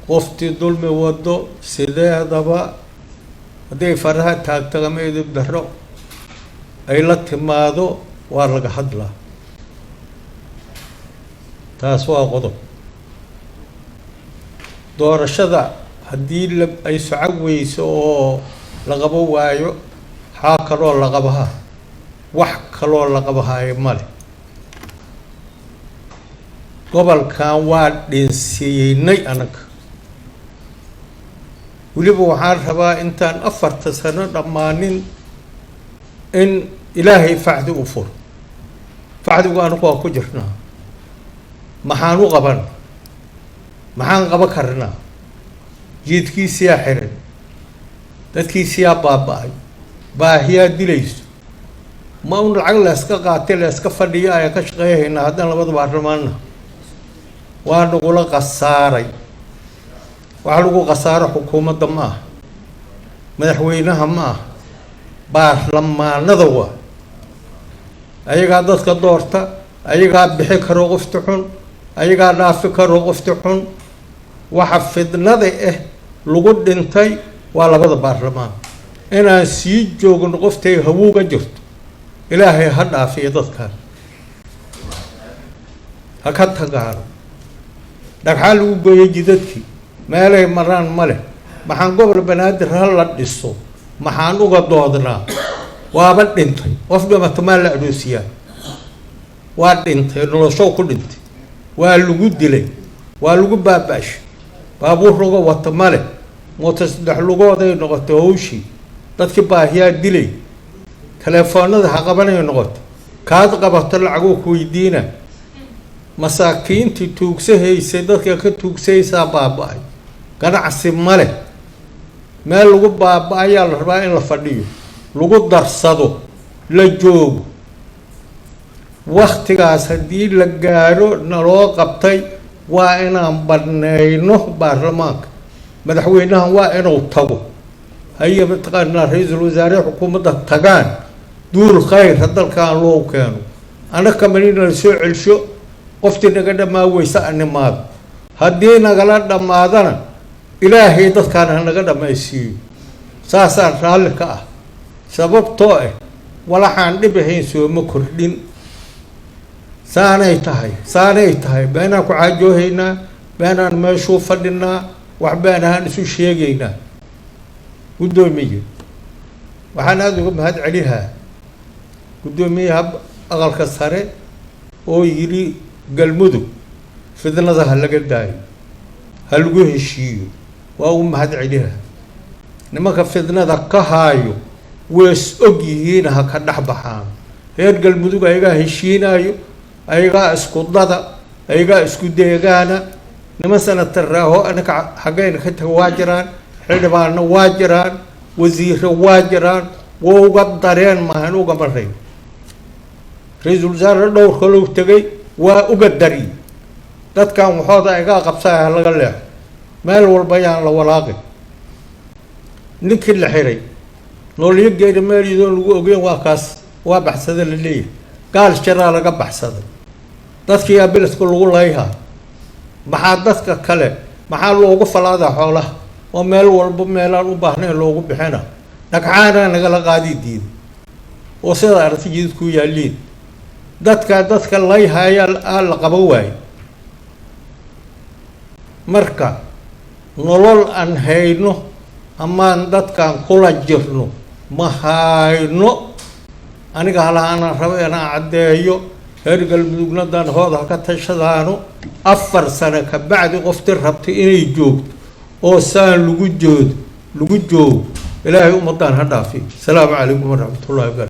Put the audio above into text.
qoftii dulmi wado sideedaba hadday faraha taagtagama idib daro ay la timaado waa laga hadlaa taas waa qodob doorashada haddii ay socod weyso oo la qabo waayo xaa kaloo la qabaha wax kaloo la qabahay male gobolkan waa dhinsiinay anaga weliba waxaan rabaa intaan 4 sano dhammaanin in ilaahay facdi u furo facdigu anagu waa ku jirnaa maxaan u qaban maxaan qaban karnaa jiidkiisiyaa xiran dadkiisiyaa baaba'ay baahiyaa dilayso ma un lacag la iska qaatay la iska fadhiyo ayaa ka shaqeeyahaynaa haddana labada baarlamaanna waa nagula qasaaray waxa lagu qasaaro xukuumadda ma aha madaxweynaha ma aha baarlamaanada waa ayagaa dadka doorta ayagaa bixi karo qofti xun ayagaa dhaafi karo qofti xun waxa fidnada lagu dhintay waa labada baarlamaan inaan sii joogno qoftay hawuuga jirto ilaahay ha dhaafiyo dadkan ha ka tagaano dhagxaa lagu gooyay jidadkii meelay maraan male maxaan gobol banaadir ha la dhiso maxaan uga doodnaa waaba dhintay qof dhimata maa la aroosiyaa waa dhintay noloshow ku dhintay waa lagu dilay waa lagu baaba'shay baabuur laga wata male mooto 3 lugooday noqotay hawshii dadkii baahiyaa dilay telefoonada ha qabanay noqoto kaad qabato lacag ku weydiina masaakiintii tuugsahaysay dadka ka tuugsaysaa baaba'ay ganacsi male meel lagu baaba'ayaa la rabaa in la fadhiyo lagu darsado la joogo waqtigaas haddii la gaaro naloo qabtay waa inaan badnayno baarlamaanka madaxweynahan waa inuu tago haye mataqaanaa ra'iisul wasaare xukuumadda tagaan duul khayr dalkan loo keeno anaka manina soo celsho qoftii naga dhamaa weysa animaad haddii nagala dhamaadana ilaahay dadkaan naga dhamaysiiyo saasaan raalli ka ah sababtoo walaxaan dhibahayn sooma kordhin saanay tahay beenaan ku caajoohaynaa beenaan meeshuu fadhinaa wax beenahaan isu sheegaynaa guddoomiye waxaan aada uga mahad celihaa guddoomiyaha aqalka sare oo yidhi galmudug fidnada ha laga daayo ha lagu heshiiyo waa ugu mahad celihaa nimanka fidnada ka haayo wees og yihiin ha ka dhex baxaan reer galmudug ayagaa heshiinaayo ayagaa isku dada ayagaa isku deegaana niman sanataraaho anaka xaggayna ka taga waa jiraan xildhibaanna waa jiraan wasiiro waa jiraan waa uga dareen maahan uga maray ra'iisul wasaare dhowr kaloo tagay waa uga dari dadkan waxooda ayagaa qabsaya laga leexo meel walba yaan la walaaqin ninkii la xiray noolyo geeri meel idoon lagu ogeyn waa kaas waa baxsada la leeyahay gaal jaraa laga baxsaday dadkii abiliska lagu layhaa maxaa dadka kale maxaa loogu falaadaa xoolaha oo meel walba meelaan u baahnayn loogu bixina dhagxaana nagala qaadi diiday oo sida aragti jidadku yaaliin dadka layhaayaa la qaban waayo marka nolol aan hayno amaan dadkaan kula jirno ma hayno aniga halahaanaan rabo inaan caddeeyo reer galmudugnadan hooda ka tashadaano 4 sano ka bacdi qofti rabtay inay joogto oo saan lagu joogo ilaahay ummadaan ha dhaafi salaamu calaykum waraxmatullaahi wabarakaatuh